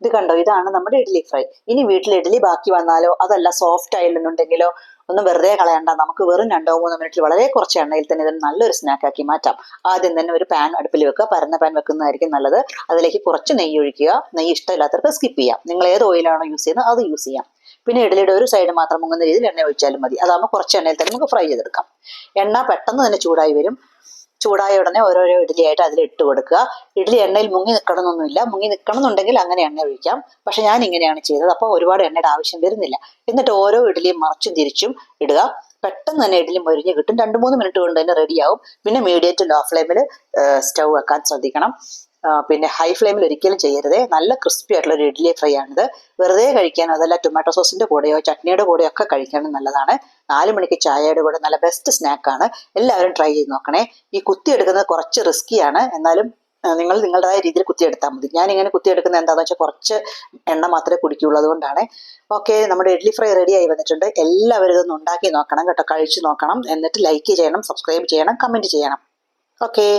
ഇത് കണ്ടോ, ഇതാണ് നമ്മുടെ ഇഡ്ഡലി ഫ്രൈ. ഇനി വീട്ടിൽ ഇഡ്ഡലി ബാക്കി വന്നാലോ അതല്ല സോഫ്റ്റ് ആയില്ലെന്നുണ്ടെങ്കിലോ ഒന്നും വെറുതെ കളയണ്ട. നമുക്ക് വെറും 2-3 മിനിറ്റിൽ വളരെ കുറച്ച് എണ്ണയിൽ തന്നെ ഇതിന് നല്ലൊരു സ്നാക്കാക്കി മാറ്റാം. ആദ്യം തന്നെ ഒരു പാൻ അടുപ്പിൽ വെക്കുക. പരന്ന പാൻ വെക്കുന്നതായിരിക്കും നല്ലത്. അതിലേക്ക് കുറച്ച് നെയ്യ് ഒഴിക്കുക. നെയ്യ് ഇഷ്ടമില്ലാത്തവർക്ക് സ്കിപ്പ് ചെയ്യാം. നിങ്ങൾ ഏത് ഓയിലാണോ യൂസ് ചെയ്യുന്നത് അത് യൂസ് ചെയ്യാം. പിന്നെ ഇഡ്ഡലിയുടെ ഒരു സൈഡ് മാത്രം മുങ്ങുന്ന രീതിയിൽ എണ്ണ ഒഴിച്ചാലും മതി. അതാകുമ്പോൾ കുറച്ച് എണ്ണയിൽ തന്നെ നമുക്ക് ഫ്രൈ ചെയ്തെടുക്കാം. എണ്ണ പെട്ടെന്ന് തന്നെ ചൂടായി വരും. ചൂടായ ഉടനെ ഓരോരോ ഇഡ്ഡലിയായിട്ട് അതിൽ ഇട്ട് കൊടുക്കുക. ഇഡ്ഡലി എണ്ണയിൽ മുങ്ങി നിൽക്കണമെന്നൊന്നുമില്ല. മുങ്ങി നിൽക്കണം എന്നുണ്ടെങ്കിൽ അങ്ങനെ എണ്ണ ഒഴിക്കാം. പക്ഷെ ഞാൻ ഇങ്ങനെയാണ് ചെയ്തത്. അപ്പോൾ ഒരുപാട് എണ്ണയുടെ ആവശ്യം വരുന്നില്ല. എന്നിട്ട് ഓരോ ഇഡ്ഡലിയും മറിച്ചും തിരിച്ചും ഇടുക. പെട്ടെന്ന് തന്നെ ഇഡ്ഡലി മൊരിഞ്ഞ് കിട്ടും. 2-3 മിനിറ്റ് കൊണ്ട് തന്നെ റെഡിയാവും. പിന്നെ മീഡിയം ടു ലോ ഫ്ലെയിമിൽ സ്റ്റൗ വെക്കാൻ ശ്രദ്ധിക്കണം. പിന്നെ ഹൈ ഫ്ലെയിമിൽ ഒരിക്കലും ചെയ്യരുതേ. നല്ല ക്രിസ്പി ആയിട്ടുള്ള ഒരു ഇഡ്ഡലി ഫ്രൈ ആണിത്. വെറുതെ കഴിക്കാനോ അതല്ല ടൊമാറ്റോ സോസിന്റെ കൂടെയോ ചട്നിയുടെ കൂടെയോ ഒക്കെ കഴിക്കാനും നല്ലതാണ്. 4 മണിക്ക് ചായയുടെ കൂടെ നല്ല ബെസ്റ്റ് സ്നാക്കാണ്. എല്ലാവരും ട്രൈ ചെയ്ത് നോക്കണേ. ഈ കുത്തിയെടുക്കുന്നത് കുറച്ച് റിസ്കിയാണ്. എന്നാലും നിങ്ങൾ നിങ്ങളുടേതായ രീതിയിൽ കുത്തിയെടുത്താൽ മതി. ഞാനിങ്ങനെ കുത്തിയെടുക്കുന്നത് എന്താണെന്ന് വെച്ചാൽ കുറച്ച് എണ്ണ മാത്രമേ കുടിക്കുകയുള്ളൂ, അതുകൊണ്ടാണ്. ഓക്കെ, നമ്മുടെ ഇഡ്ഡലി ഫ്രൈ റെഡി ആയി വന്നിട്ടുണ്ട്. എല്ലാവരും ഇതൊന്ന് ഉണ്ടാക്കി നോക്കണം കേട്ടോ. കഴിച്ചു നോക്കണം. എന്നിട്ട് ലൈക്ക് ചെയ്യണം, സബ്സ്ക്രൈബ് ചെയ്യണം, കമൻറ്റ് ചെയ്യണം. ഓക്കെ.